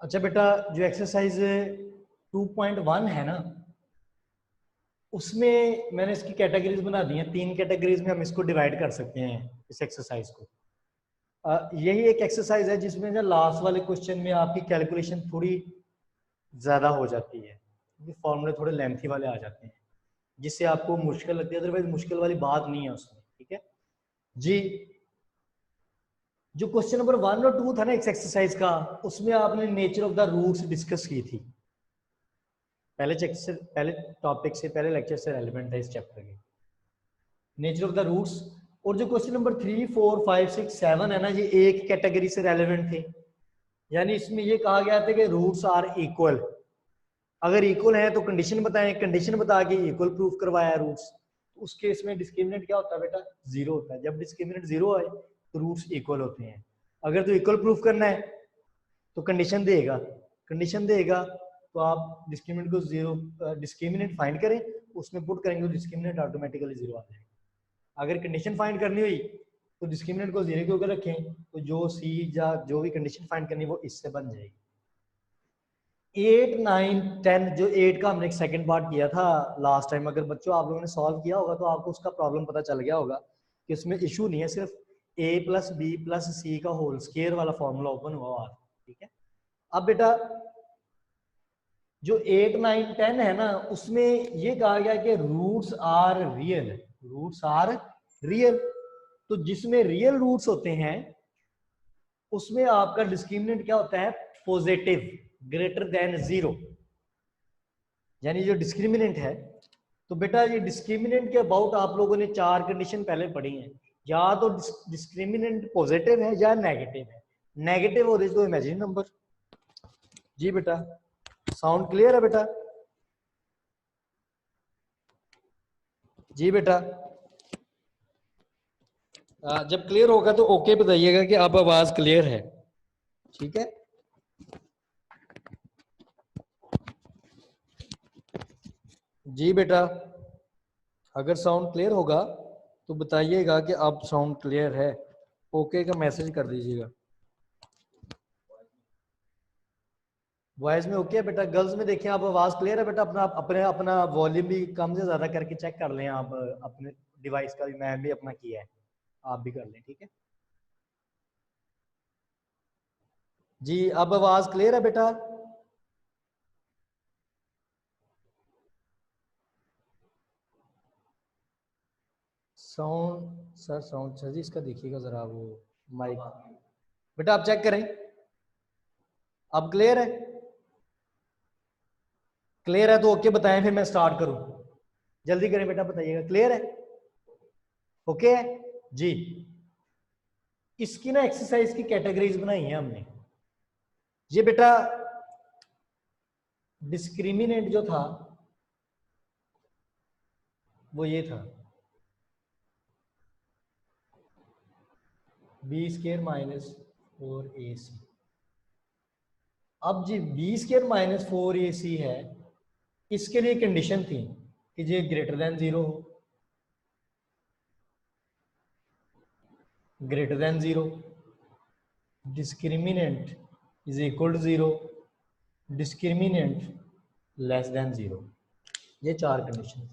अच्छा बेटा, जो एक्सरसाइज 2.1 है ना, उसमें मैंने इसकी कैटेगरीज बना दी हैं। 3 कैटेगरीज में हम इसको डिवाइड कर सकते हैं इस एक्सरसाइज को। यही एक एक्सरसाइज है जिसमें जो लास्ट वाले क्वेश्चन में आपकी कैलकुलेशन थोड़ी ज्यादा हो जाती है, फॉर्मूले थोड़े लेंथी वाले आ जाते हैं जिससे आपको मुश्किल लगती है। अदरवाइज मुश्किल वाली बात नहीं है उसमें। ठीक है जी। जो क्वेश्चन नंबर 1 और 2 था ना इस एक्सरसाइज का, उसमें आपने nature of the roots discuss की थी। पहले टॉपिक से, पहले लेक्चर से रेलेवेंट है इस चैप्टर के, नेचर ऑफ द रूट्स। और जो क्वेश्चन नंबर 3, 4, 5, 6, 7 है ना, ये एक कैटेगरी से रेलेवेंट थे। यानी इसमें ये कहा गया था कि रूट्स आर इक्वल। अगर इक्वल है तो कंडीशन बताएं, कंडीशन बता के इक्वल प्रूफ करवाया रूट्स। उस केस में डिस्क्रिमिनेंट क्या होता है बेटा? जीरो होता है। जब डिस्क्रिमिनेंट जीरो आए तो रूट्स इक्वल होते हैं। अगर तो इक्वल प्रूफ करना है तो कंडीशन देगा, कंडीशन देगा तो आप डिस्क्रिमिनेंट को जीरो, डिस्क्रिमिनेंट फाइंड करें, उसमें पुट करेंगे तो डिस्क्रिमिनेंट ऑटोमेटिकली जीरो आ जाएगा। अगर कंडीशन फाइंड करनी हुई तो डिस्क्रिमिनेंट को जीरो के ऊपर रखें तो जो सी या जो भी कंडीशन फाइंड करनी वो इससे बन जाएगी। 8, 9, 10, जो 8 का हमने एक सेकंड पार्ट किया था लास्ट टाइम, अगर बच्चों आप लोगों ने सॉल्व किया होगा तो आपको उसका प्रॉब्लम पता चल गया होगा कि उसमें इशू नहीं है, सिर्फ a प्लस बी प्लस सी का होल स्क्वायर वाला फॉर्मूला ओपन हुआ हुआ। ठीक है। अब बेटा जो 8, 9, 10 है ना, उसमें ये कहा गया कि roots are real, roots are real. तो जिसमें रियल रूट्स होते हैं उसमें आपका डिस्क्रिमिनेंट क्या होता है? Positive, greater than zero. यानी जो डिस्क्रिमिनेंट है, तो बेटा ये डिस्क्रिमिनेंट के अबाउट आप लोगों ने 4 कंडीशन पहले पढ़ी हैं। या तो डिस्क्रिमिनेंट पॉजिटिव है या नेगेटिव है। नेगेटिव हो तो इमेजिन नंबर। जी बेटा, साउंड क्लियर है बेटा? जी बेटा, जब क्लियर होगा तो ओके बताइएगा कि आप आवाज क्लियर है। ठीक है। जी बेटा, अगर साउंड क्लियर होगा तो बताइएगा कि आप साउंड क्लियर है। ओके का मैसेज कर दीजिएगा। वॉइस में ओके है बेटा? गर्ल्स में देखिए आप आवाज क्लियर है बेटा? अपना अपने अपना वॉल्यूम भी कम से ज्यादा करके चेक कर लें आप अपने डिवाइस का भी। मैं भी अपना किया है, आप भी कर लें। ठीक है जी। अब आवाज क्लियर है बेटा? साउंड सर, साउंड सर जी इसका देखिएगा जरा वो माइक। बेटा आप चेक करें, अब क्लियर है? क्लियर है तो ओके बताएं, फिर मैं स्टार्ट करूं। जल्दी करें बेटा, बताइएगा क्लियर है? ओके है जी। इसकी ना एक्सरसाइज की कैटेगरीज बनाई है हमने। ये बेटा डिस्क्रिमिनेंट जो था वो ये था, बी स्केयर माइनस 4ac। अब G B square minus 4ac है, इसके लिए कंडीशन थी कि ये ग्रेटर देन जीरो हो, greater than zero, discriminant is equal to zero, discriminant less than zero. ये 4 कंडीशन।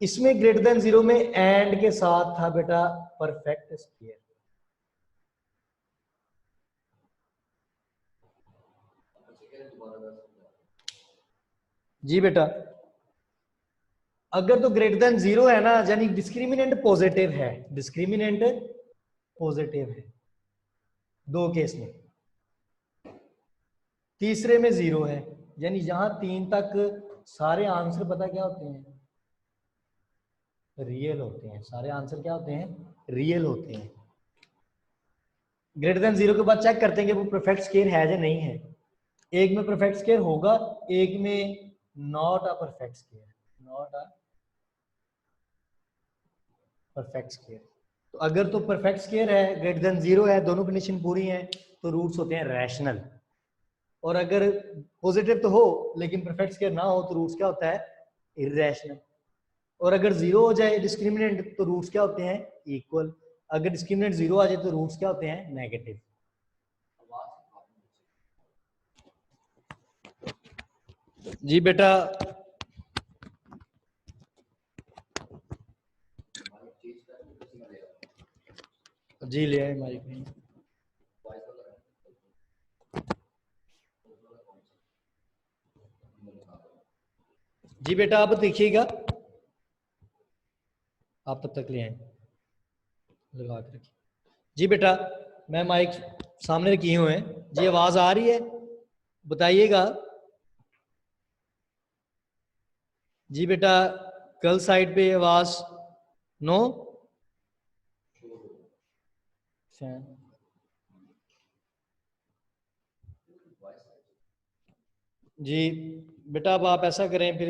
इसमें ग्रेटर देन जीरो में एंड के साथ था बेटा परफेक्ट स्क्वायर। जी बेटा, अगर तो ग्रेटर देन जीरो है ना, यानी डिस्क्रिमिनेंट पॉजिटिव है, डिस्क्रिमिनेंट पॉजिटिव है दो केस में। तीसरे में जीरो है, यानी यहां 3 तक सारे आंसर पता क्या होते हैं? रियल होते हैं। सारे आंसर क्या होते हैं? रियल होते हैं। ग्रेटर देन जीरो के बाद चेक करते हैं कि वो परफेक्ट स्क्वायर है या नहीं है। एक में परफेक्ट स्क्वायर होगा, एक में not a perfect square, not a perfect square. तो अगर तो परफेक्ट स्क्वायर है, ग्रेटर देन जीरो है, दोनों कंडीशन पूरी हैं, तो रूट्स होते हैं रैशनल। और अगर पॉजिटिव तो हो लेकिन परफेक्ट स्क्वायर ना हो तो रूट्स क्या होता है? इर्रेशनल। और अगर जीरो हो जाए डिस्क्रिमिनेंट तो रूट्स क्या होते हैं, इक्वल। अगर डिस्क्रिमिनेंट जीरो आ जाए तो रूट्स क्या होते हैं, नेगेटिव। जी बेटा, जी ले आए माइक में। जी बेटा आप देखिएगा, आप तब तक ले आए, लगा के रखिए। जी बेटा मैं माइक सामने रखी हुए हैं जी, आवाज आ रही है बताइएगा। जी बेटा कल साइड पे आवाज नो फैन। जी बेटा अब आप ऐसा करें फिर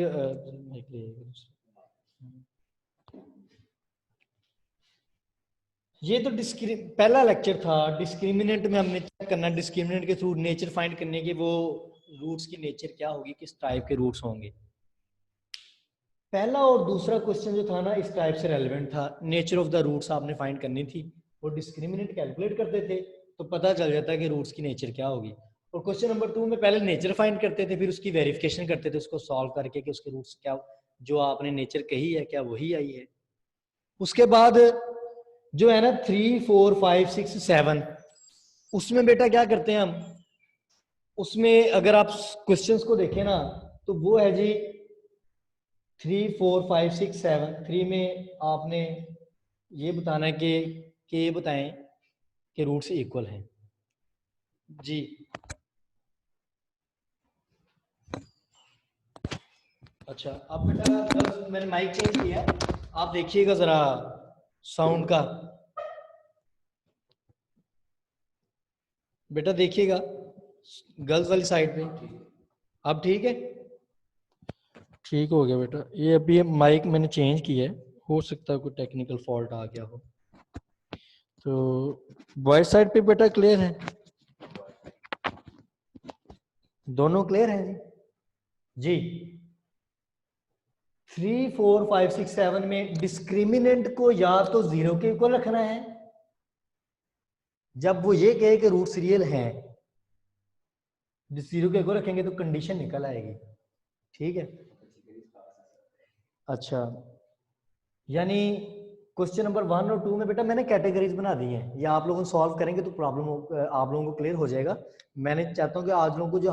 ये तो पहला लेक्चर था डिस्क्रिमिनेंट में, हमने चेक करना डिस्क्रिमिनेंट के थ्रू नेचर फाइंड करने के, वो रूट्स की नेचर क्या होगी, किस टाइप के रूट्स होंगे। पहला और दूसरा क्वेश्चन जो था ना इस टाइप से रेलेवेंट था, नेचर ऑफ द रूट्स आपने फाइंड करनी थी, वो डिस्क्रिमिनेंट कैलकुलेट करते थे तो पता चल जाता कि रूट्स की नेचर क्या होगी। और क्वेश्चन नंबर 2 में पहले नेचर फाइंड करते थे, फिर उसकी वेरिफिकेशन करते थे उसको सॉल्व करके कि उसके रूट्स क्या, जो आपने नेचर कही है क्या वही आई है। उसके बाद जो है ना 3 4 5 6 7, उसमें बेटा क्या करते हैं हम, उसमें अगर आप क्वेश्चंस को देखें ना तो वो है जी 3 4 5 6 7। 3 में आपने ये बताना है कि ये बताएं कि रूट्स इक्वल हैं जी। अच्छा अब बेटा मैंने माइक चेंज किया, आप देखिएगा जरा साउंड का, बेटा देखिएगा गर्ल्स वाली साइड पे। अब ठीक है, ठीक हो गया बेटा। ये अभी माइक मैंने चेंज किया है, हो सकता है कोई टेक्निकल फॉल्ट आ गया हो। तो बॉयज साइड पे बेटा क्लियर है, दोनों क्लियर हैं जी। 3 4 5 6 7 में डिस्क्रिमिनेंट को या तो जीरो के इक्वल रखना है, जब वो ये कहे कि रूट्स रियल हैं, जीरो के इक्वल रखेंगे तो कंडीशन निकल आएगी, ठीक है। अच्छा यानी क्वेश्चन नंबर 1 और 2 में बेटा मैंने कैटेगरीज बना दी हैं, या आप लोगों सॉल्व करेंगे तो प्रॉब्लम आप लोगों को क्लियर हो जाएगा। मैंने चाहता हूँ कि आज लोगों को जो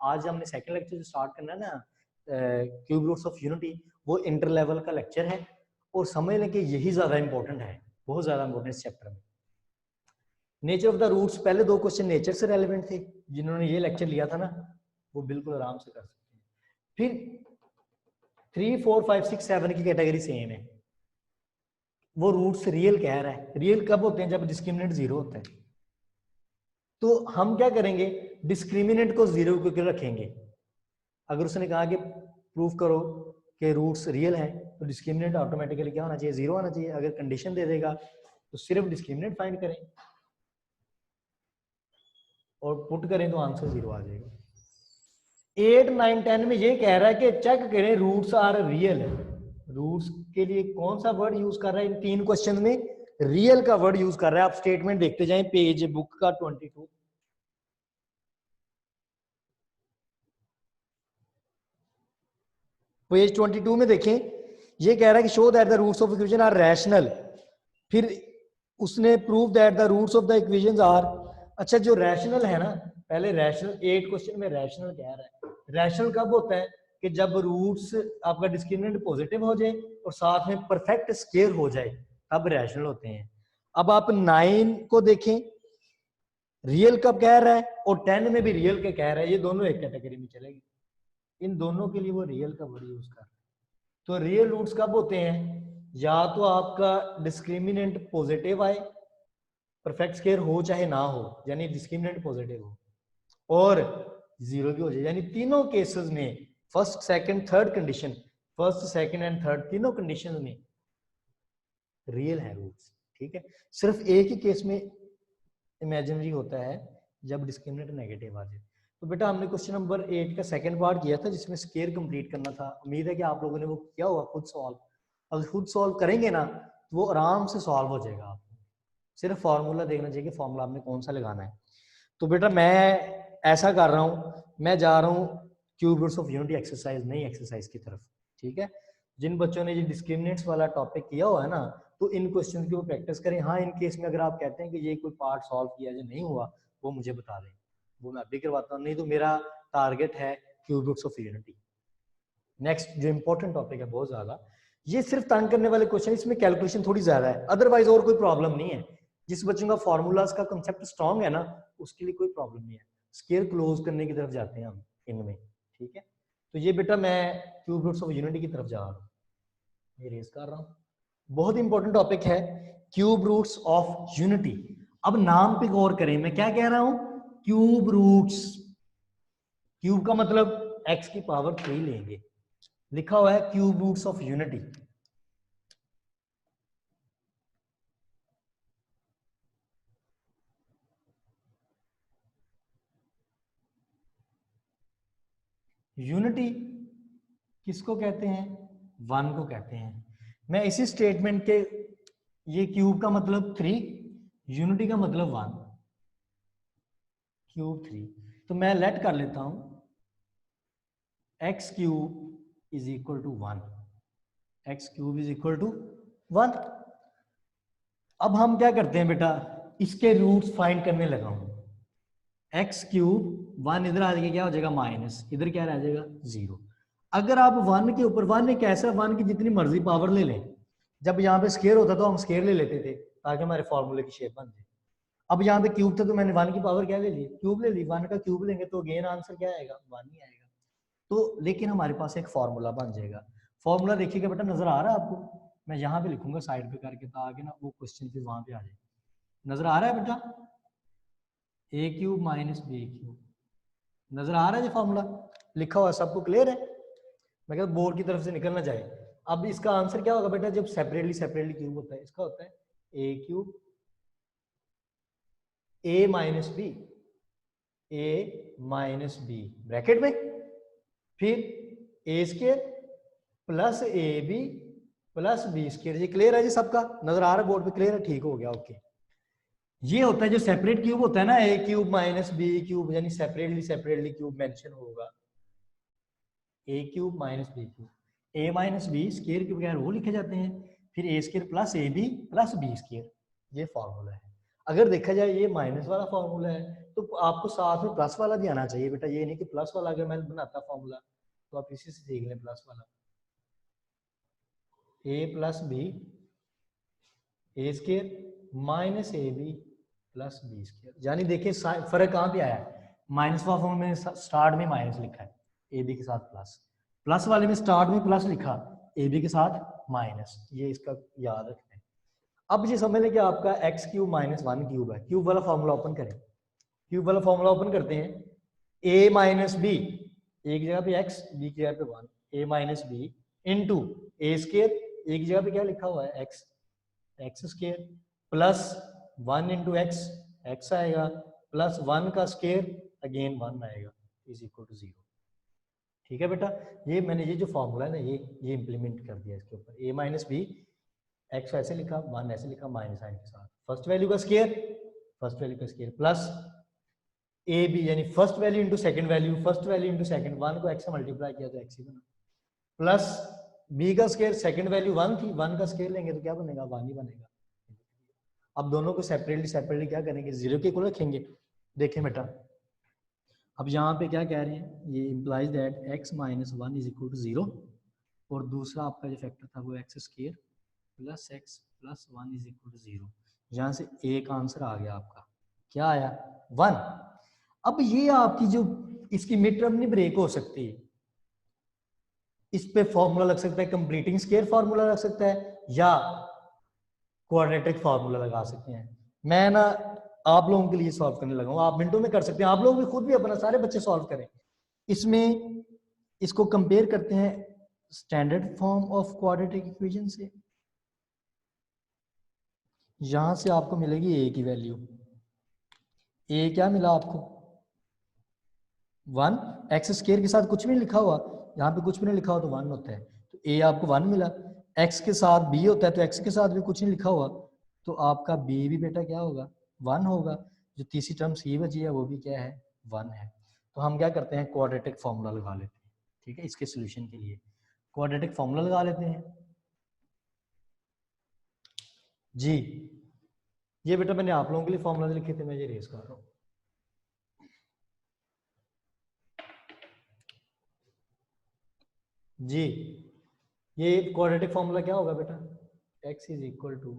आज हमने सेकंड लेक्चर जो स्टार्ट करना है ना क्यूब रूट्स ऑफ यूनिटी, वो इंटर लेवल का लेक्चर है और समझ लें कि यही ज्यादा इंपॉर्टेंट है, बहुत ज्यादा इंपॉर्टेंट इस चैप्टर में। नेचर ऑफ द रूट्स, पहले 2 क्वेश्चन नेचर से रेलिवेंट थे, जिन्होंने ये लेक्चर लिया था ना वो बिल्कुल आराम से कर सकते हैं। फिर 3 4 5 6 7 की कैटेगरी सेम है, वो रूट्स रियल कह रहा है। रियल कब होते हैं, जब डिस्क्रिमिनेंट जीरो होता है। तो हम क्या करेंगे, डिस्क्रिमिनेंट को जीरो के रखेंगे। अगर उसने कहा कि प्रूफ करो कि रूट्स रियल है तो डिस्क्रिमिनेंट ऑटोमेटिकली क्या होना चाहिए, जीरो होना चाहिए। अगर कंडीशन दे देगा तो सिर्फ डिस्क्रिमिनेंट फाइंड करें और पुट करें तो आंसर जीरो आ जाएगा। 8 9 10 में ये कह रहा है कि चेक करें रूट्स आर रियल। रूट्स के लिए कौन सा वर्ड यूज कर रहा है इन 3 क्वेश्चन में, रियल का वर्ड यूज कर रहा है। आप स्टेटमेंट देखते जाएं पेज बुक का 22, पेज 22 में देखें, ये कह रहा है कि show that the roots of equation are rational. फिर उसने prove that the roots of the equations are, अच्छा जो रैशनल है ना, पहले रैशनल 8 क्वेश्चन में रैशनल कह रहा है। रैशनल कब होता है कि जब रूट्स आपका डिस्क्रिमिनेंट पॉजिटिव हो जाए और साथ में परफेक्ट स्क्वायर हो जाए तब रैशनल होते हैं। अब आप 9 को देखें, रियल कब कह रहा है और 10 में भी रियल के कह रहा है, ये दोनों एक कैटेगरी में चलेगी। इन दोनों के लिए वो रियल का वर्ड यूज कर रहा है। तो रियल रूट्स कब होते हैं, या तो आपका डिस्क्रिमिनेंट पॉजिटिव आए, परफेक्ट स्क्वायर हो चाहे ना हो, यानी डिस्क्रिमिनेंट पॉजिटिव हो, और जीरो भी हो जाए, यानी तीनों केसेस में first second third condition, first second and third तीनों कंडीशन में रियल है रूट्स, ठीक है। सिर्फ एक ही केस में इमेजिनरी होता है जब डिस्क्रिमिनेंट नेगेटिव आ जाए। तो बेटा हमने क्वेश्चन नंबर 8 का सेकंड पार्ट किया था जिसमें स्क्वायर कंप्लीट करना था। उम्मीद है कि आप लोगों ने वो किया होगा खुद सॉल्व। अगर खुद सॉल्व करेंगे ना तो वो आराम से सॉल्व हो जाएगा। आपको सिर्फ फॉर्मूला देखना चाहिए कि फॉर्मूला आपने कौन सा लगाना है। तो बेटा मैं ऐसा कर रहा हूँ, मैं जा रहा हूँ cube roots of unity exercise, नई एक्सरसाइज की तरफ। ठीक है, जिन बच्चों ने ये डिस्क्रिमिनेंट्स वाला टॉपिक किया हुआ है ना, तो इन क्वेश्चन की वो प्रैक्टिस करें। हाँ, इन केस में अगर आप कहते हैं कि ये कोई पार्ट सॉल्व किया जो नहीं हुआ, वो मुझे बता दें, वो मैं अभी करवाता हूँ। नहीं तो मेरा टारगेट है cube roots of unity. Next जो इंपॉर्टेंट टॉपिक है बहुत ज्यादा, ये सिर्फ तंग करने वाले क्वेश्चन, इसमें कैलकुलेशन थोड़ी ज्यादा है, अदरवाइज और कोई प्रॉब्लम नहीं है। जिस बच्चों का फॉर्मूलाज का कंसेप्ट स्ट्रांग है ना, उसके लिए कोई प्रॉब्लम नहीं है। स्केल क्लोज करने की तरफ जाते हैं हम इनमें। ठीक है, तो ये बेटा मैं क्यूब रूट्स ऑफ यूनिटी की तरफ जा रहा हूँ, ये रेज कर रहा हूँ। बहुत इंपॉर्टेंट टॉपिक है क्यूब रूट्स ऑफ यूनिटी। अब नाम पे गौर करें, मैं क्या कह रहा हूं, क्यूब रूट्स। क्यूब का मतलब x की पावर 3 लेंगे, लिखा हुआ है cube roots of unity. Unity किसको कहते हैं, 1 को कहते हैं। मैं इसी स्टेटमेंट के, ये क्यूब का मतलब 3, यूनिटी का मतलब 1, क्यूब 3, तो मैं लेट कर लेता हूं x cube is equal to 1, x cube is equal to 1। अब हम क्या करते हैं बेटा, इसके रूट्स फाइंड करने लगा हूं। एक्स क्यूब 1 इधर आ जाएगा, क्या हो जाएगा माइनस, इधर क्या रह जाएगा 0। अगर आप 1 के ऊपर, 1 एक ऐसा 1 की जितनी मर्जी पावर ले लें, जब यहाँ पे स्केयर होता तो हम स्केयर ले लेते थे ताकि हमारे फॉर्मूले की शेप बन जाए। अब यहाँ पे क्यूब था तो मैंने 1 की पावर क्या ले ली, क्यूब ले ली। 1 का क्यूब लेंगे तो अगेन आंसर क्या आएगा, 1 ही आएगा। तो लेकिन हमारे पास एक फॉर्मूला बन जाएगा। फॉर्मूला देखिएगा बेटा, नजर आ रहा है आपको, मैं यहाँ पे लिखूंगा साइड पे करके ताकि ना वो क्वेश्चन फिर वहां पे आ जाए। नजर आ रहा है बेटा, ए क्यूब माइनस बी क्यूब, नजर आ रहा है जो फॉर्मूला लिखा हुआ, सबको क्लियर है। मैं कहता बोर्ड की तरफ से निकल ना जाए। अब इसका आंसर क्या होगा बेटा, जब सेपरेटली क्यूब होता है, इसका होता है A cube A minus B bracket में, फिर A square plus A B plus B square. ये क्लियर है जी सबका, नजर आ रहा है बोर्ड पे, क्लियर है, ठीक हो गया, ओके। ये होता है जो सेपरेट क्यूब होता है ना, A cube minus B cube, यानी सेपरेटली क्यूब मेंशन होगा, A cube minus B cube, A minus B square के बगैर वो लिखे जाते हैं, फिर A square plus A B plus B square, ये फॉर्मूला है। अगर देखा जाए ये माइनस वाला फॉर्मूला है तो आपको साथ में प्लस वाला भी आना चाहिए बेटा, ये नहीं कि प्लस वाला अगर मैं बनाता फॉर्मूला तो आप इसी से देख लें, प्लस वाला A plus B A square minus A B plus B square, यानी देखिए फर्क कहाँ पे आया है, माइनस वाला फॉर्म में स्टार्ट में माइनस लिखा है ए बी के साथ प्लस, प्लस वाले में स्टार्ट में प्लस लिखा ए बी के साथ माइनस, ये इसका याद रखना है। अब ये समझ लें कि आपका एक्स क्यूब माइनस 1 क्यूब है। क्यूब वाला फॉर्मूला ओपन करें, क्यूब वाला फॉर्मूला ओपन करते हैं, ए माइनस बी, एक जगह पे एक्स, बी की जगह पे 1, ए माइनस बी इंटू ए स्केयर, एक जगह पे क्या लिखा हुआ है x, x square plus 1 into x, x आएगा प्लस 1 का स्केयर अगेन 1 आएगा इज इक्वल टू 0। ठीक है बेटा, ये मैंने ये जो फॉर्मूला है ना, ये इंप्लीमेंट कर दिया इसके ऊपर। ए माइनस बी, एक्स ऐसे लिखा, 1 ऐसे लिखा, माइनस साइन के साथ, फर्स्ट वैल्यू का स्केयर प्लस ए बी, यानी first value into second value, first value into second, 1 को एक्स से मल्टीप्लाई किया तो एक्स ही बना, प्लस बी का स्केयर, सेकंड वैल्यू 1 थी, 1 का स्केयर लेंगे तो क्या बनेगा, 1 ही बनेगा। अब दोनों को सेपरेटली क्या करेंगे, 0 के इक्वल रखेंगे। देखें बेटा, अब यहाँ पे क्या कह रहे हैं, ये implies that x minus 1 is equal to 0, और दूसरा आपका जो फैक्टर था वो x square plus x plus 1 is equal to 0। यहाँ से एक आंसर आ गया आपका, क्या आया, 1। अब ये आपकी जो इसकी मिड टर्म नहीं ब्रेक हो सकती, इस पे फॉर्मूला लग सकता है, कंप्लीटिंग स्केयर फॉर्मूला लग सकता है, या क्वाड्रेटिक फार्मूला लगा सकते हैं। मैं ना आप लोगों के लिए सॉल्व करने लगा हूं, आप मिनटों में कर सकते हैं, आप लोग भी खुद भी अपना, सारे बच्चे सॉल्व करें। इसमें इसको कंपेयर करते हैं standard form of quadratic equation से, यहां से आपको मिलेगी ए की वैल्यू, ए क्या मिला आपको 1, एक्स स्केयर के साथ कुछ भी नहीं लिखा हुआ, यहाँ पे कुछ भी नहीं लिखा हुआ तो 1 होता है, तो ए आपको 1 मिला, x के साथ b होता है तो x के साथ भी कुछ नहीं लिखा हुआ, तो आपका b भी बेटा क्या होगा, 1 होगा। जो तीसरी टर्म c बची है वो भी क्या है, 1 है। तो हम क्या करते हैं, क्वाड्रेटिक फॉर्मूला लगा लेते हैं। ठीक है, इसके सोल्यूशन के लिए क्वाड्रेटिक फॉर्मूला लगा लेते हैं जी। ये बेटा मैंने आप लोगों के लिए फॉर्मूला लिखे थे, मैं ये रेज कर रहा हूँ। जी ये क्वाड्रेटिक फॉर्मूला क्या होगा बेटा, x is equal to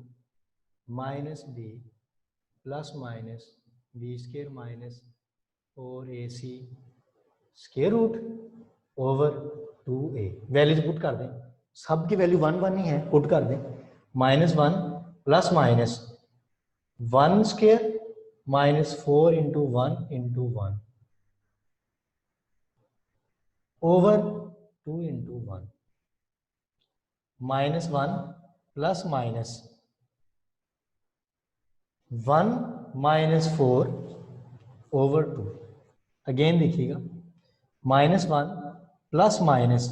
minus b plus minus B square minus 4ac square root over 2a। Values put कर दें, सबकी वैल्यू 1 1 ही है, पुट कर दें। -1 plus minus 1 square minus 4 into 1 into 1 over 2 into 1 -1 plus minus 1 minus 4 over 2। Again देखिएगा, -1 plus minus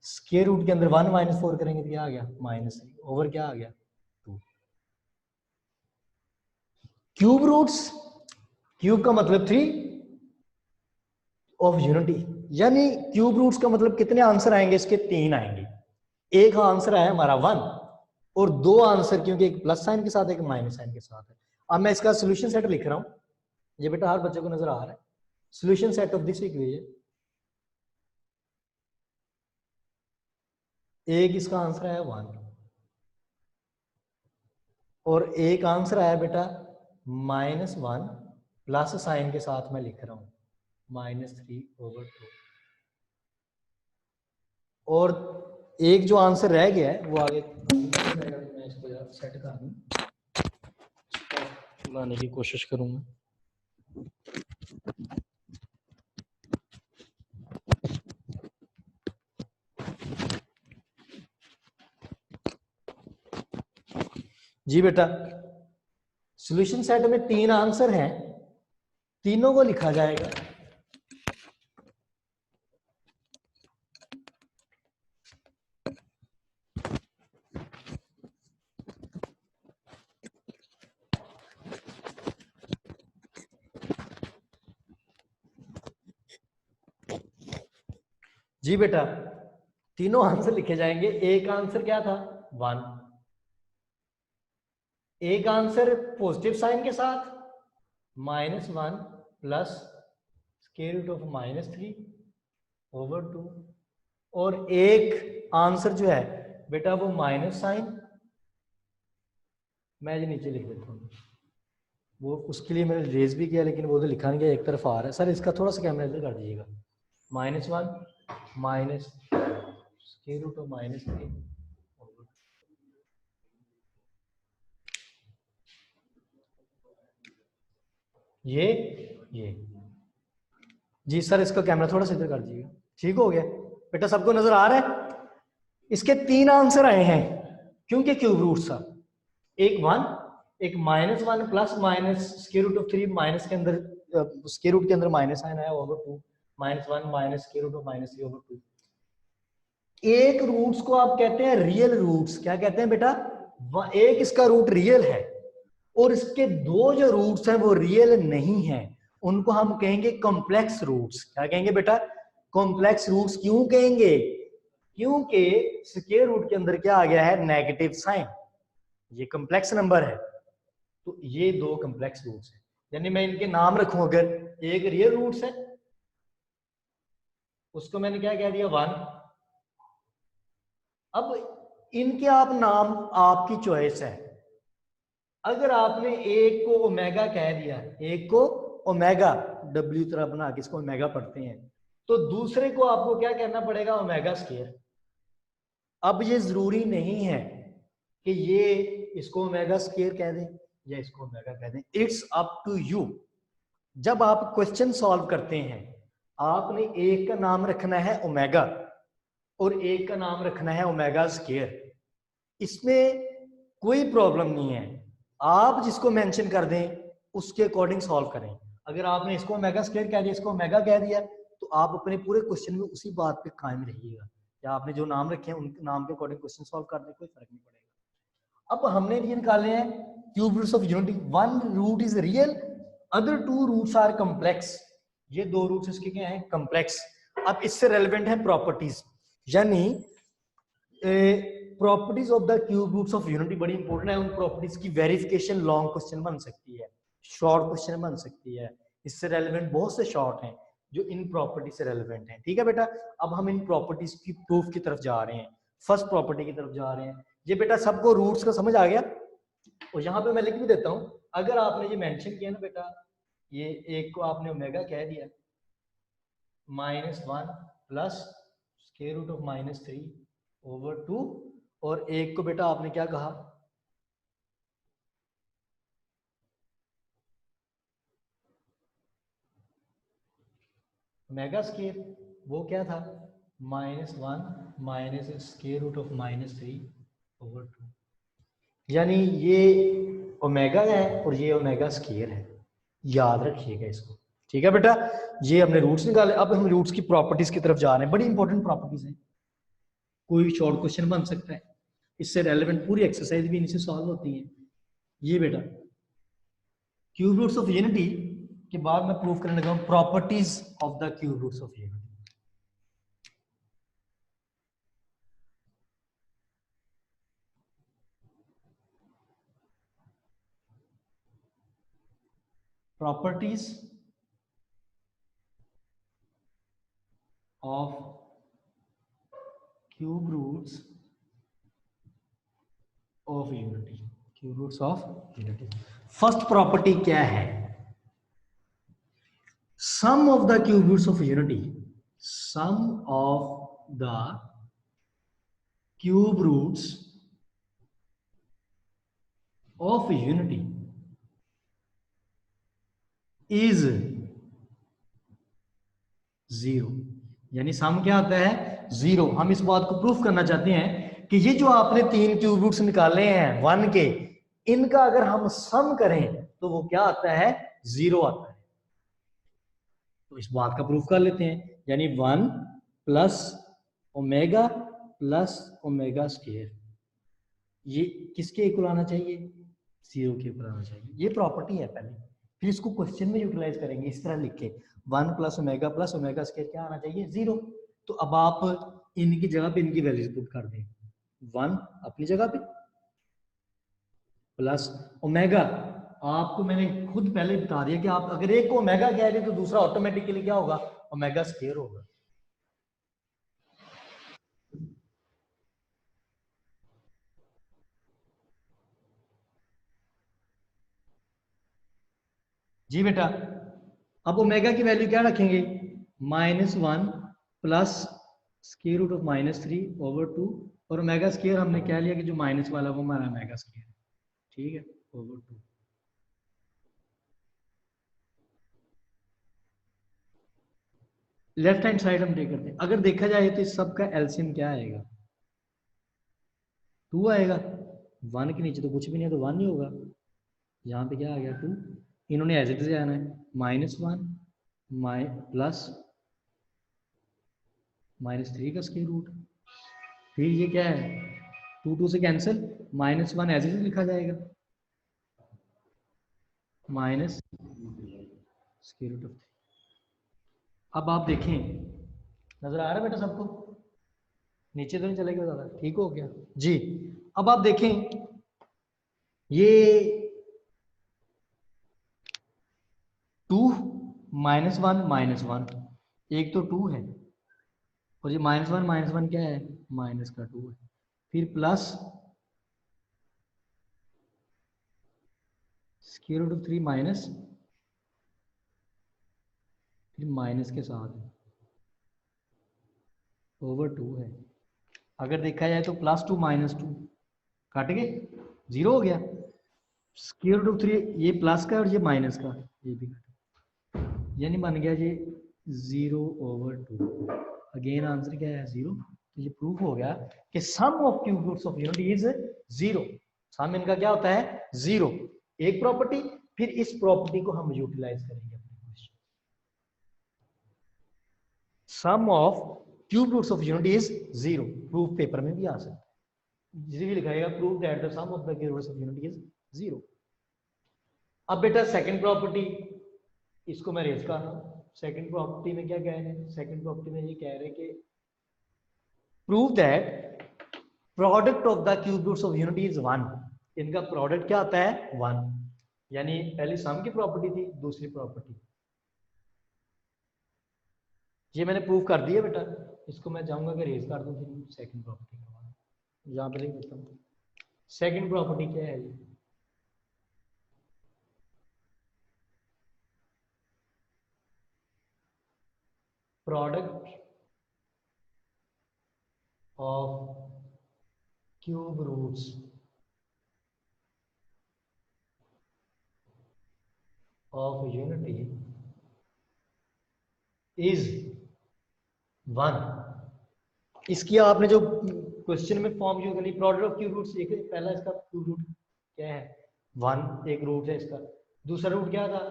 square root के अंदर 1 minus 4 करेंगे तो क्या आ गया, -3 ओवर क्या आ गया, 2। क्यूब रूट्स, क्यूब का मतलब 3 ऑफ यूनिटी, यानी क्यूब रूट्स का मतलब कितने आंसर आएंगे इसके, 3 आएंगे। एक आंसर है हमारा 1 और 2 आंसर, क्योंकि एक प्लस साइन के साथ एक माइनस साइन के साथ है। अब मैं इसका सोल्यूशन सेट लिख रहा हूं, ये बेटा हर बच्चे को नजर आ रहा है। Solution set of this equation, एक इसका आंसर है 1 और एक आंसर आया बेटा -1 प्लस साइन के साथ मैं लिख रहा हूं -3 ओवर 2। और एक जो आंसर रह गया है वो आगे मैं इसको सेट कर दूं, लाने की कोशिश करूंगा। जी बेटा सॉल्यूशन सेट में 3 आंसर हैं, तीनों को लिखा जाएगा। जी बेटा तीनों आंसर लिखे जाएंगे। एक आंसर क्या था 1, एक आंसर पॉजिटिव साइन के साथ -1 plus square root of -3 over 2, और एक आंसर जो है बेटा वो माइनस साइन, मैं जो नीचे लिख देता हूँ, वो उसके लिए मैंने रेज भी किया लेकिन वो तो लिखा नहीं गया, एक तरफ आ रहा है। सर इसका थोड़ा सा कैमरा इधर कर दीजिएगा। -1 माइनस स्क्वायर रूट ऑफ -3 ये जी। सर इसका कैमरा थोड़ा सा इधर कर दीजिएगा, ठीक हो गया बेटा, सबको नजर आ रहा है। इसके 3 आंसर आए हैं क्योंकि क्यूब रूट था, एक 1, एक -1 plus minus square root of 3, minus के अंदर स्क्वायर रूट के अंदर माइनस साइन आया over 2, -1 minus square root of -3 over 2। एक रूट्स को आप कहते हैं रियल रूट्स। क्या कहते हैं बेटा, एक इसका रूट रियल है और इसके 2 जो रूट्स हैं वो रियल नहीं है, उनको हम कहेंगे कॉम्प्लेक्स रूट्स। क्या कहेंगे बेटा, कॉम्प्लेक्स रूट्स। क्यों कहेंगे, क्योंकि स्क्वायर रूट के अंदर क्या आ गया है, नेगेटिव साइन, ये कॉम्प्लेक्स नंबर है। तो ये 2 कॉम्प्लेक्स रूट्स हैं, यानी मैं इनके नाम रखूं, अगर एक रियल रूट्स है उसको मैंने क्या कह दिया 1। अब इनके आप नाम आपकी चॉइस है। अगर आपने एक को ओमेगा कह दिया, एक को ओमेगा, डब्ल्यू तरह बना के इसको ओमेगा पढ़ते हैं, तो दूसरे को आपको क्या कहना पड़ेगा, ओमेगा स्क्वायर। अब ये जरूरी नहीं है कि ये इसको ओमेगा स्क्वायर कह दें या इसको ओमेगा कह दें, इट्स अप टू यू। जब आप क्वेश्चन सॉल्व करते हैं आपने एक का नाम रखना है ओमेगा और एक का नाम रखना है ओमेगा स्क्वायर, इसमें कोई प्रॉब्लम नहीं है। आप जिसको मेंशन कर दें उसके अकॉर्डिंग सॉल्व करें। अगर आपने इसको ओमेगा स्क्वायर कह दिया, इसको ओमेगा कह दिया, तो आप अपने पूरे क्वेश्चन में उसी बात पे कायम रहिएगा या आपने जो नाम रखे हैं उन नाम के अकॉर्डिंग क्वेश्चन सॉल्व कर दे, कोई फर्क नहीं पड़ेगा। अब हमने ये निकाले हैं cube roots of unity. One root is real, other two roots are complex. ये दो रूट्स इसके क्या हैं? कॉम्प्लेक्स। अब इससे रेलेवेंट है प्रॉपर्टीज, यानी properties of the cube roots of unity बड़ी इंपॉर्टेंट है। उन प्रॉपर्टीज की वेरिफिकेशन लॉन्ग क्वेश्चन बन सकती है, शॉर्ट क्वेश्चन बन सकती है। इससे रेलेवेंट बहुत से शॉर्ट हैं जो इन प्रॉपर्टी से रेलेवेंट हैं। ठीक है बेटा, अब हम इन प्रॉपर्टीज की प्रूफ की तरफ जा रहे हैं। फर्स्ट प्रॉपर्टी की तरफ जा रहे हैं। ये बेटा सबको रूट्स का समझ आ गया? और यहाँ पे मैं लिख भी देता हूँ, अगर आपने ये मेंशन किया ना बेटा, ये एक को आपने ओमेगा कह दिया, -1 प्लस स्क्वायर रूट ऑफ -3/2, और एक को बेटा आपने क्या कहा? ओमेगा स्क्वायर, वो क्या था? -1 माइनस स्क्वायर रूट ऑफ -3/2। यानी ये ओमेगा है और ये ओमेगा स्क्वायर है, याद रखिएगा इसको। ठीक है बेटा, ये हमने रूट्स निकाले। अब हम रूट्स की प्रॉपर्टीज की तरफ जा रहे हैं। बड़ी इंपॉर्टेंट प्रॉपर्टीज हैं, कोई शॉर्ट क्वेश्चन बन सकता है, इससे रेलेवेंट पूरी एक्सरसाइज भी इनसे सॉल्व होती है। ये बेटा क्यूब रूट्स ऑफ यूनिटी के बाद मैं प्रूव करने लगा हूं properties of the cube roots of unity. Properties of cube roots of unity. Cube roots of unity, first property क्या है? Sum of the cube roots of unity, sum of the cube roots of unity is 0। यानी सम क्या आता है? 0। हम इस बात को प्रूफ करना चाहते हैं कि ये जो आपने तीन क्यूब रूट्स निकाले हैं 1 के, इनका अगर हम सम करें तो वो क्या आता है? 0 आता है। तो इस बात का प्रूफ कर लेते हैं। यानी 1 plus omega plus omega square, ये किसके इक्वल आना चाहिए? 0 के इक्वल आना चाहिए। ये प्रॉपर्टी है पहले, फिर इसको क्वेश्चन में यूटिलाइज करेंगे इस तरह लिख के, 1 प्लस ओमेगा स्क्वायर क्या आना चाहिए? 0। तो अब आप इनकी जगह पे इनकी वैल्यूज पुट कर दें। 1 अपनी जगह पे प्लस ओमेगा, आपको मैंने खुद पहले बता दिया कि आप अगर एक को ओमेगा कह रहे तो दूसरा ऑटोमेटिकली क्या होगा? ओमेगा स्क्वायर होगा। जी बेटा, अब ओमेगा की वैल्यू क्या रखेंगे? -1 प्लस स्क्वायर रूट ऑफ -3/2, और ओमेगा स्क्वायर हमने क्या लिया कि जो माइनस वाला वो हमारा ओमेगा स्क्वायर है। ठीक है, /2। लेफ्ट हैंड साइड हम टेक करते हैं। अगर देखा जाए तो इस सब का एलसीएम क्या आएगा? 2 आएगा। 1 के नीचे तो कुछ भी नहीं है तो 1 ही होगा। यहाँ पे क्या आ गया? 2। इन्होंने एज इट इज आना है, -1 प्लस -3 का स्क्वायर रूट। फिर ये क्या है? 2 से कैंसिल, -1 एज इट इज लिखा जाएगा, माइनस स्क्वायर रूट ऑफ 3। अब आप देखें, नजर आ रहा है बेटा सबको? नीचे तो नहीं चलेगा ज्यादा? ठीक हो गया जी। अब आप देखें, ये 2 -1 एक तो 2 है, और ये -1 क्या है? माइनस का 2 है। फिर plus square root of 3 minus, फिर माइनस के साथ /2 है। अगर देखा जाए तो +2 -2 कट गए, 0 हो गया। स्क्वायर रूट ऑफ 3 ये प्लस का और ये माइनस का, ये भी कट, यानी बन गया ये 0/2। अगेन आंसर क्या है? 0। तो ये प्रूफ हो गया कि sum of cube roots of unity is 0। Sum इनका क्या होता है? 0। एक प्रॉपर्टी, फिर इस प्रॉपर्टी को हम यूटिलाइज करेंगे अपने question. Sum of cube roots of unit is 0। Proof paper में भी आ सकता है, जिसे भी लिखाएगा proof that the sum of the cube roots of unit is 0। अब बेटा सेकंड प्रॉपर्टी, इसको मैं रेज कर रहा हूं। सेकंड प्रॉपर्टी में क्या कह रहे हैं, सेकंड प्रॉपर्टी में ये कह रहे हैं कि prove that product of the cube roots of unit is 1। इनका प्रोडक्ट क्या आता है 1, यानी पहली सम की प्रॉपर्टी थी, दूसरी प्रॉपर्टी ये मैंने प्रूव कर दिया बेटा। इसको मैं चाहूंगा कि रेज कर दूं, फिर सेकंड प्रॉपर्टी करवाना, यहां पे लिख देता हूं। सेकंड प्रॉपर्टी क्या है, product of cube roots of unity is 1। इसकी आपने जो क्वेश्चन में फॉर्म जो करी, प्रोडक्ट ऑफ क्यूब रूट्स, देखिए पहला इसका क्यूब रूट क्या है 1, एक रूट है इसका। दूसरा रूट क्या था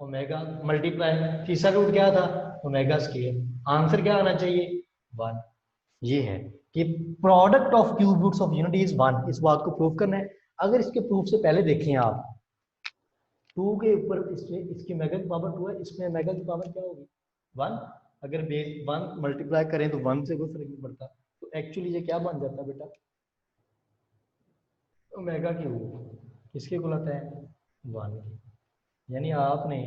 ओमेगा मल्टीप्लाई, तीसरा रूट क्या था ओमेगा स्क्वायर। आंसर क्या आना चाहिए 1। ये है कि product of cube roots of unit is 1। इस बात को प्रूव करना है। अगर इसके प्रूफ से पहले देखें आप, 2 के ऊपर इसकी मेगा की पावर 2 है, इसमें मेगा की पावर क्या होगी 1। अगर बेस 1 मल्टीप्लाई करें तो 1 से कोई फर्क नहीं पड़ता, तो एक्चुअली ये क्या बन जाता है बेटा ओमेगा क्यूब, किसके इक्वल आता है 1 के। यानी आपने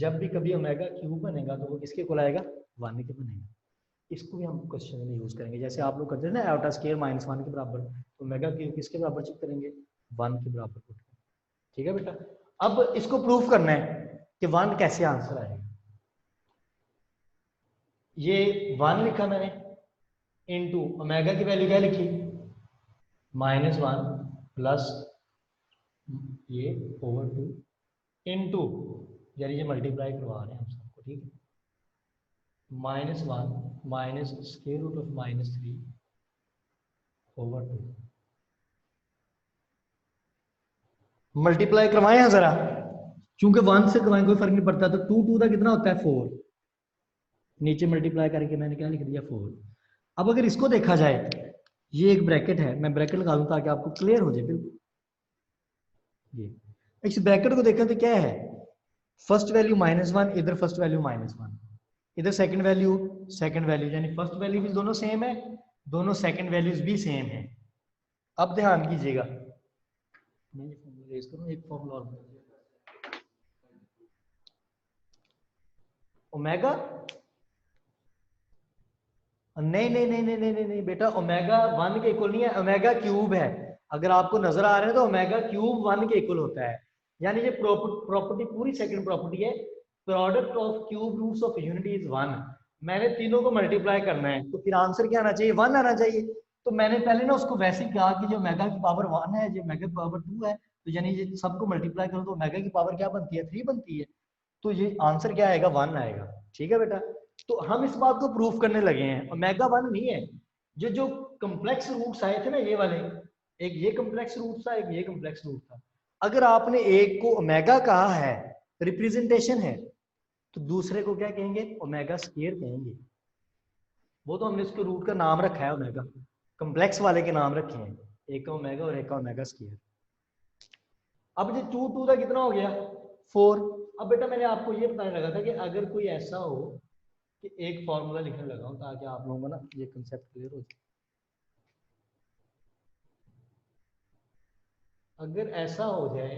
जब भी कभी ओमेगा क्यूब बनेगा तो वो किसके इक्वल आएगा 1 के बनेगा। इसको भी हम क्वेश्चन में यूज करेंगे, जैसे आप लोग करते हैं ना आयोटा स्क्वायर -1 के बराबर, तो ओमेगा क्यूब किसके बराबर चेक करेंगे 1 के बराबर पुट करेंगे। ठीक है बेटा, अब इसको प्रूफ करना है कि 1 कैसे आंसर आएगा। ये 1 लिखा मैंने, इनटू ओमेगा की वैल्यू क्या लिखी -1 प्लस ये ओवर 2 इनटू, यानी ये मल्टीप्लाई करवा रहे हैं हम सबको, ठीक है, -1 minus square root of -3 over 2। Multiply करवाएं हैं जरा, क्योंकि 1 से करवाएं कोई फर्क नहीं पड़ता, तो 2 का कितना होता है 4, नीचे मल्टीप्लाई करके मैंने क्या लिख दिया 4। अब अगर इसको देखा जाए, ये एक ब्रैकेट है, मैं ब्रैकेट लगा दूं ताकि आपको क्लियर हो जाए बिल्कुल। ये इस ब्रैकेट को देखें तो क्या है, फर्स्ट वैल्यू -1, इधर फर्स्ट वैल्यू -1, इधर सेकंड वैल्यू, यानी फर्स्ट वैल्यू भी दोनों सेम है, दोनों सेकंड वैल्यूज भी सेम है। अब ध्यान कीजिएगा, मैं ये फॉर्मूला रेज करूं, एक फॉर्मूला और ओमेगा, नहीं बेटा, ओमेगा 1 के इक्वल नहीं है, ओमेगा क्यूब है। अगर आपको नजर आ रहे हैं तो ओमेगा क्यूब 1 के इक्वल होता है, यानी ये प्रॉपर्टी पूरी सेकंड प्रॉपर्टी है, product of cube roots of unity is 1। मैंने तीनों को मल्टीप्लाई करना है, तो फिर आंसर क्या आना चाहिए 1 आना चाहिए। तो मैंने पहले ना उसको वैसे ही कहा कि जो ओमेगा की पावर 1 है, जो ओमेगा की पावर 2 है, तो यानी ये सबको मल्टीप्लाई करो तो ओमेगा की पावर क्या बनती है 3 बनती है, तो ये आंसर क्या आएगा 1 आएगा। ठीक है बेटा, तो हम इस बात को प्रूफ करने लगे हैं, ओमेगा 1 नहीं है। जो कॉम्प्लेक्स रूट्स आए थे ना ये वाले, एक ये कॉम्प्लेक्स रूट था, एक ये कॉम्प्लेक्स रूट था। अगर आपने एक को ओमेगा कहा है, रिप्रेजेंटेशन है, तो दूसरे को क्या कहेंगे ओमेगा स्क्वायर कहेंगे। वो तो हमने उसके रूट का नाम रखा है ओमेगा, कॉम्प्लेक्स वाले के नाम रखे हैं, एक का ओमेगा और एक का ओमेगा स्क्वायर। अब जो 2 का कितना हो गया 4। अब बेटा मैंने आपको ये बताने लगा था कि अगर कोई ऐसा हो कि एक फॉर्मूला लिखने लगा हूं ताकि आप लोगों को ना ये कंसेप्ट क्लियर हो जाए। अगर ऐसा हो जाए,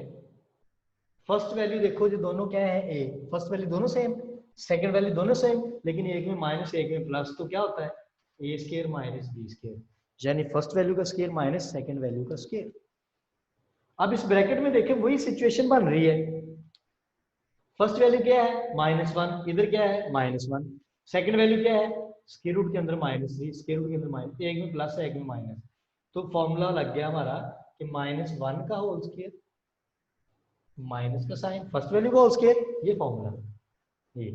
फर्स्ट वैल्यू देखो जो दोनों क्या है ए, फर्स्ट वैल्यू दोनों सेम, सेकंड वैल्यू दोनों सेम, लेकिन एक में माइनस एक में प्लस, तो क्या होता है ए स्क्वायर माइनस बी स्क्वायर, यानी फर्स्ट वैल्यू का स्क्वायर माइनस सेकंड वैल्यू का स्क्वायर। अब इस ब्रैकेट में देखें वही सिचुएशन बन रही है, फर्स्ट वैल्यू क्या है -1, इधर क्या है -1, सेकंड वैल्यू क्या है स्क्वायर रूट के अंदर -3, स्क्वायर रूट के अंदर माइनस, एक में प्लस है एक में माइनस, तो फॉर्मूला लग गया हमारा कि -1 का होल स्क्वायर माइनस का साइन फर्स्ट वैल्यू का होल स्क्वायर, ये फॉर्मूला। ये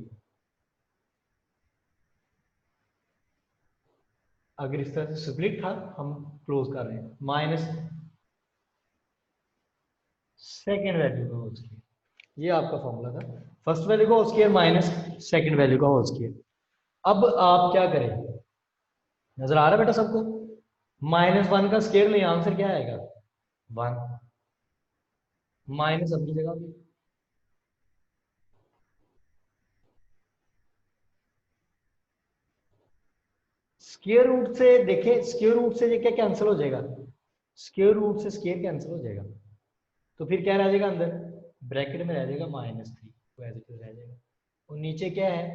अगर इस तरह से स्प्लिट था, हम क्लोज कर रहे हैं, माइनस सेकंड वैल्यू का होल स्क्वायर, ये आपका फॉर्मूला था, फर्स्ट वैल्यू का whole square minus second value का होल स्क्वायर। अब आप क्या करें, नजर आ रहा है बेटा सबको? -1 का स्केयर में आंसर क्या आएगा? 1। माइनस अपनी जगह पे। स्क्वायर रूट से देखें, स्क्वायर रूट से ये क्या कैंसिल हो जाएगा? स्क्वायर रूट से स्क्वायर कैंसिल हो जाएगा, तो फिर क्या रह जाएगा अंदर? ब्रैकेट में रह जाएगा -3, तो एज इट इज रह जाएगा। और नीचे क्या है?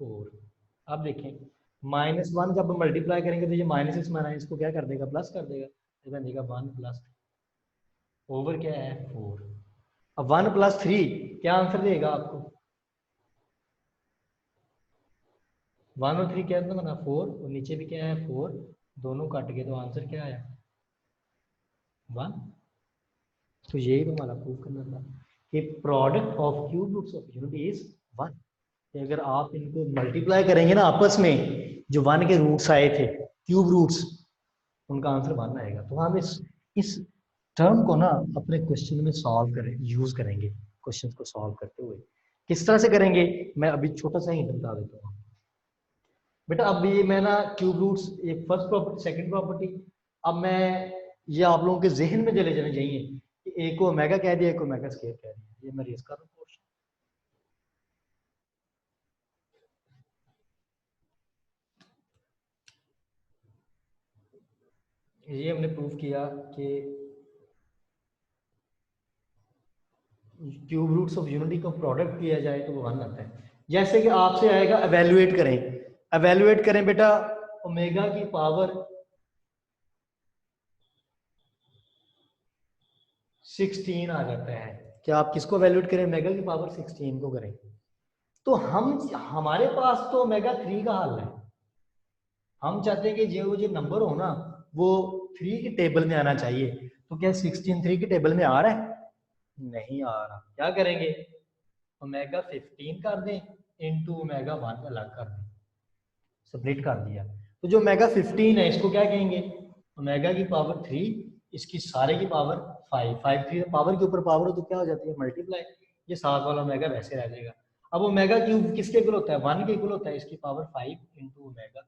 4। अब देखें, -1 जब मल्टीप्लाई करेंगे तो ये -6 माइनस को क्या कर देगा? प्लस कर देगा, तो बन जाएगा 1 + ओवर क्या है? 4। अब 1 + 3 क्या आंसर देगा आपको? 1 और 3 क्या बना? 4, और नीचे भी क्या है? 4। दोनों कट गए तो आंसर क्या आया? 1। तो यही तो हमारा प्रूव करना था कि product of cube roots of unity is 1। अगर आप इनको मल्टीप्लाई करेंगे ना आपस में, जो 1 के रूट्स आए थे, क्यूब रूट्स, उनका आंसर 1 आएगा। तो हम इस टर्म को ना अपने क्वेश्चन में सॉल्व करें, यूज करेंगे क्वेश्चन को सॉल्व करते हुए। किस तरह से करेंगे, मैं अभी छोटा सा हिंट बता देता हूँ बेटा। अब ये मैं ना क्यूब रूट्स, एक फर्स्ट प्रॉपर्टी, सेकंड प्रॉपर्टी, अब मैं ये आप लोगों के जहन में चले जाने चाहिए कि एक को ओमेगा कह दिया, एक को ओमेगा स्क्वायर कह दिया। ये मैं रेस कर रहा हूँ। ये हमने प्रूव किया कि क्यूब रूट्स ऑफ यूनिटी को प्रोडक्ट किया जाए तो वो 1 आता है। जैसे कि आपसे आएगा एवेल्युएट करें, एवेल्युएट करें बेटा, ओमेगा की पावर 16 आ जाता है। क्या आप किसको एवेल्युएट करें? ओमेगा की पावर 16 को करें। तो हमारे पास तो ओमेगा 3 का हल है। हम चाहते हैं कि वो जो नंबर हो ना, वो 3 के टेबल में आना चाहिए। तो क्या 16 3 के टेबल में आ रहा है? नहीं आ रहा। क्या करेंगे? ओमेगा 15 कर दें इंटू ओमेगा 1 अलग कर दें, स्प्लिट कर दिया। तो जो ओमेगा 15 है इसको क्या कहेंगे? ओमेगा की पावर 3, इसकी सारे की पावर 5। 5 3 पावर के ऊपर पावर हो तो क्या हो जाती है? मल्टीप्लाई। ये साथ वाला ओमेगा वैसे रह जाएगा। अब ओमेगा क्यूब किसके इक्वल होता है? 1 के इक्वल होता है। इसकी पावर 5 इंटू ओमेगा,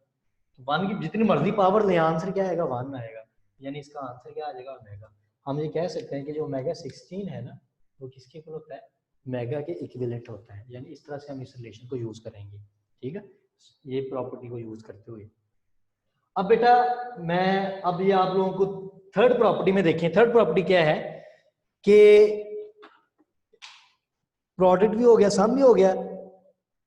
तो 1 की जितनी मर्जी पावर ले, आंसर क्या आएगा? 1 आएगा। यानी इसका आंसर क्या आ जाएगा? ओमेगा। हम ये कह सकते हैं कि जो ओमेगा 16 है ना, वो किसके इक्वल होता है? ओमेगा के इक्विवेलेंट होता है। यानी इस तरह से हम इस रिलेशन को यूज करेंगे। ठीक है, ये प्रॉपर्टी को यूज करते हुए। अब बेटा मैं अब ये आप लोगों को थर्ड प्रॉपर्टी में देखें। थर्ड प्रॉपर्टी क्या है कि प्रोडक्ट भी हो गया, सम भी हो गया।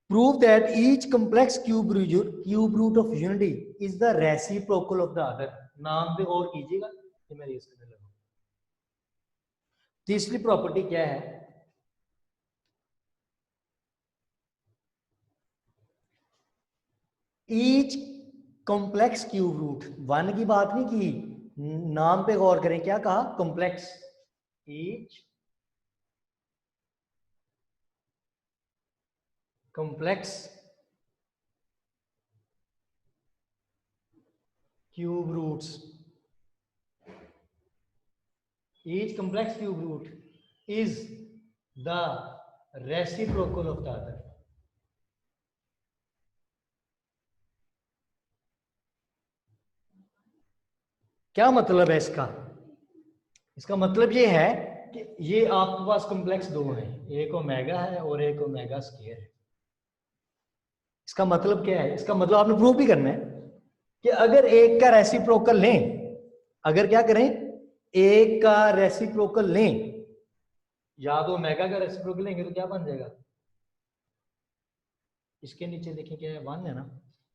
Prove that each complex cube root of unity is the reciprocal of the other. नाम पे और कीजिएगा, ये मैं रेस करने लगा। तीसरी प्रॉपर्टी क्या है? ईच कॉम्प्लेक्स क्यूब रूट, 1 की बात नहीं की, नाम पे गौर करें, क्या कहा? Complex. Each complex cube roots, each complex cube root is the reciprocal of the other. क्या मतलब है इसका? इसका मतलब ये है कि ये आपके पास कॉम्प्लेक्स दो हैं, एक ओमेगा है और एक ओमेगा स्क्वायर है। इसका मतलब क्या है? इसका मतलब आपने प्रूव भी करना है कि अगर एक का रेसिप्रोकल लें, अगर क्या करें, एक का रेसिप्रोकल लें, या तो ओमेगा का रेसिप्रोकल लेंगे तो क्या बन जाएगा? इसके नीचे देखिए क्या है? 1 है ना,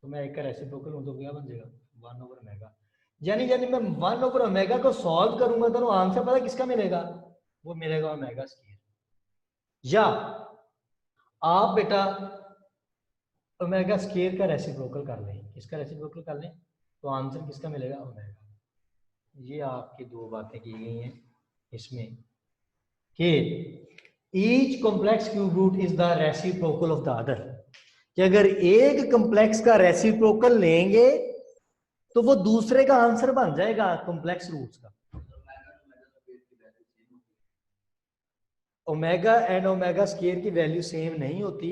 तो मैं एक का रेसिप्रोकल हूं तो क्या बन जाएगा? 1/ओमेगा। यानी मैं 1/ओमेगा को सॉल्व करूंगा तो आंसर पता किसका मिलेगा? वो मिलेगा ओमेगा स्क्वायर। या आप बेटा ओमेगा स्क्वायर का रेसिप्रोकल कर लें, किसका रेसिप्रोकल कर लें तो आंसर किसका मिलेगा? ओमेगा। ये आपकी दो बातें की गई हैं इसमें कि each complex cube root is the reciprocal of the other, कि अगर एक कॉम्प्लेक्स का रेसिप्रोकल लेंगे तो वो दूसरे का आंसर बन जाएगा कॉम्प्लेक्स रूट्स का। ओमेगा एंड ओमेगा स्क्वायर की वैल्यू सेम नहीं होती।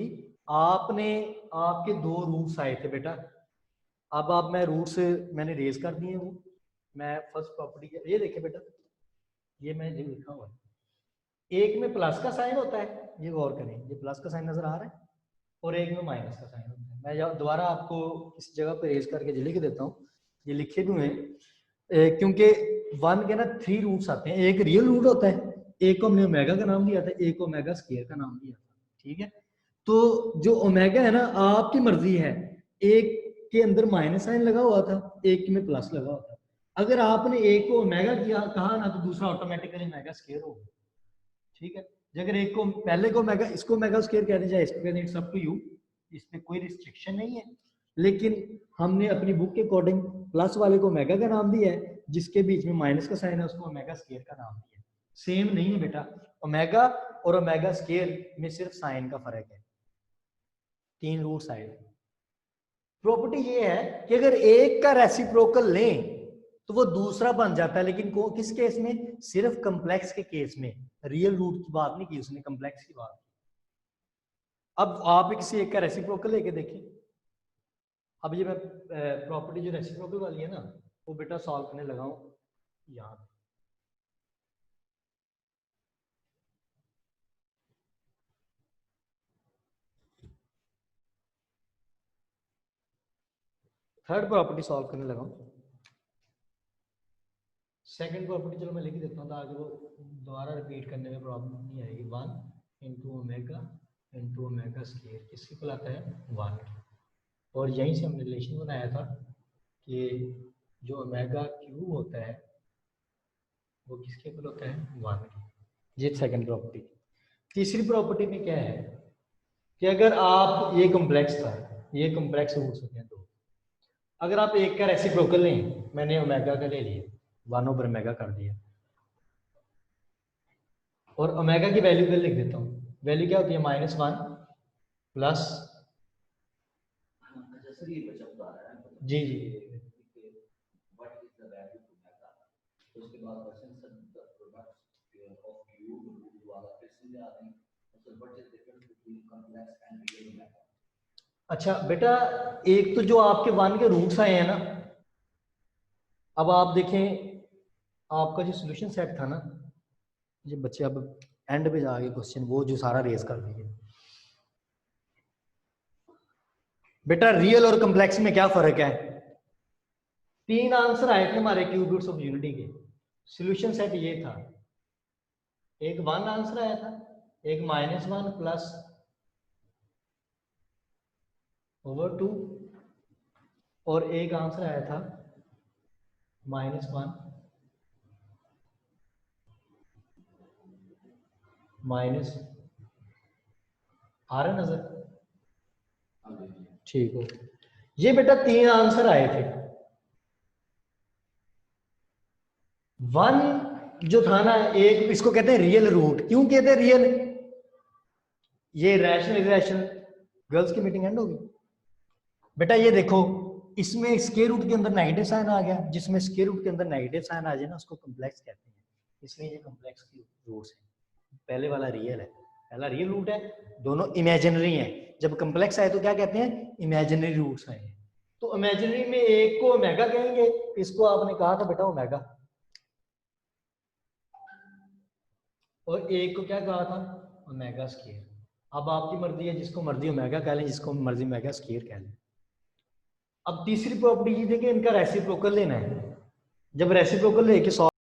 आपने, आपके दो रूट्स आए थे बेटा, अब आप मैं रूट्स मैंने रेज कर दिए वो, मैं फर्स्ट प्रॉपर्टी ये देखें बेटा, ये मैं जो लिखा हुआ है, एक में प्लस का साइन होता है, ये गौर करें, ये प्लस का साइन नजर आ रहा है, और एक में माइनस का साइन होता है। मैं दोबारा आपको इस जगह पे रेज करके लिख देता हूँ, ये लिखे भी हुए हैं, क्योंकि वन के ना 3 रूट्स आते हैं, एक रियल रूट होता है, एक को हमने ओमेगा का नाम दिया था, एक को ओमेगा स्क्वायर का नाम दिया था, ठीक है। तो जो ओमेगा है ना, आपकी मर्जी है, एक के अंदर माइनस साइन लगा हुआ था, एक में प्लस लगा हुआ था, अगर आपने एक को ओमेगा किया कहा ना, तो दूसरा ऑटोमेटिकली ओमेगा स्क्वायर होगा, ठीक है। अगर एक को पहले को मेगा, इसको मेगा स्क्वायर कह दीजिए, इसको कह दीजिए, इट्स अप टू यू, इसमें कोई रिस्ट्रिक्शन नहीं है, लेकिन हमने अपनी बुक के अकॉर्डिंग प्लस वाले को मेगा का नाम दिया है, जिसके बीच में माइनस का साइन है उसको ओमेगा स्क्वायर का नाम दिया है। सेम नहीं है बेटा, ओमेगा और ओमेगा स्क्वायर में सिर्फ साइन का फर्क है, 3 रूट्स आए। प्रॉपर्टी ये है कि अगर एक का रेसिप्रोकल लें तो वो दूसरा बन जाता है, लेकिन किस केस में? सिर्फ कॉम्प्लेक्स के केस में, रियल रूट की बात नहीं की उसने, कॉम्प्लेक्स की बात। अब आप किसी एक का रेसिप्रोकल लेके देखिए, अब ये मैं प्रॉपर्टी जो रेसिप्रोकल वाली है ना, वो बेटा सॉल्व करने लगाऊं यहाँ, थर्ड प्रॉपर्टी सॉल्व करने लगाऊं, सेकंड प्रॉपर्टी चलो मैं लिख देता हूँ ताकि वो दोबारा रिपीट करने में प्रॉब्लम नहीं आएगी। 1 इंटू ओमेगा स्क्वायर किसके इक्वल आता है? 1। और यहीं से हमने रिलेशन बनाया था कि जो ओमेगा क्यूब होता है वो किसके इक्वल होता है? 1। ये सेकंड प्रॉपर्टी। तीसरी प्रॉपर्टी में क्या है कि अगर आप, ये कॉम्प्लेक्स था, ये कॉम्प्लेक्स रूट्स होते हैं दो, अगर आप एक का रेसिप्रोकल लें, मैंने ओमेगा का ले लिया, 1/ओमेगा कर दिया, और ओमेगा की वैल्यू लिख देता हूँ, वैल्यू क्या होती है? -1 प्लस, जी जी, अच्छा बेटा, एक तो जो आपके 1 के रूट्स आए हैं ना, अब आप देखें आपका जो सॉल्यूशन सेट था ना, ये बच्चे अब एंड पे जाके क्वेश्चन वो जो सारा रेज कर दिए। बेटा रियल और कॉम्प्लेक्स में क्या फर्क है? 3 आंसर आए थे हमारे क्यूब रूट्स ऑफ यूनिटी के, सॉल्यूशन सेट ये था, एक 1 आंसर आया था, एक -1 प्लस ओवर 2, और एक आंसर आया था -1 माइनस, आ रहा नजर? ठीक हो, ये बेटा 3 आंसर आए थे। 1 जो था ना, एक इसको कहते हैं रियल रूट। क्यों कहते हैं रियल? ये रैशनल इरेशनल, गर्ल्स की मीटिंग एंड होगी बेटा। ये देखो, इसमें स्क्वायर रूट के अंदर नेगेटिव साइन आ गया, जिसमें स्क्वायर रूट के अंदर नेगेटिव साइन आ जाए ना, उसको कॉम्प्लेक्स कहते हैं, इसलिए ये कॉम्प्लेक्स की रूट्स है। पहले वाला रियल है, पहला रियल रूट है, दोनों इमेजिनरी है। जब कॉम्प्लेक्स आए तो क्या कहते हैं? इमेजिनरी रूट्स आए। तो इमेजिनरी में एक को ओमेगा कहेंगे, इसको आपने कहा था बेटा ओमेगा, और एक को क्या कहा था? Omega square. अब आपकी मर्जी है, जिसको मर्जी ओमेगा कह लें, जिसको मर्जी ओमेगा स्क्वायर कह लें। अब तीसरी प्रॉपर्टी ये थी कि इनका रेसिप्रोकल लेना है। जब रेसिप्रोकल लेके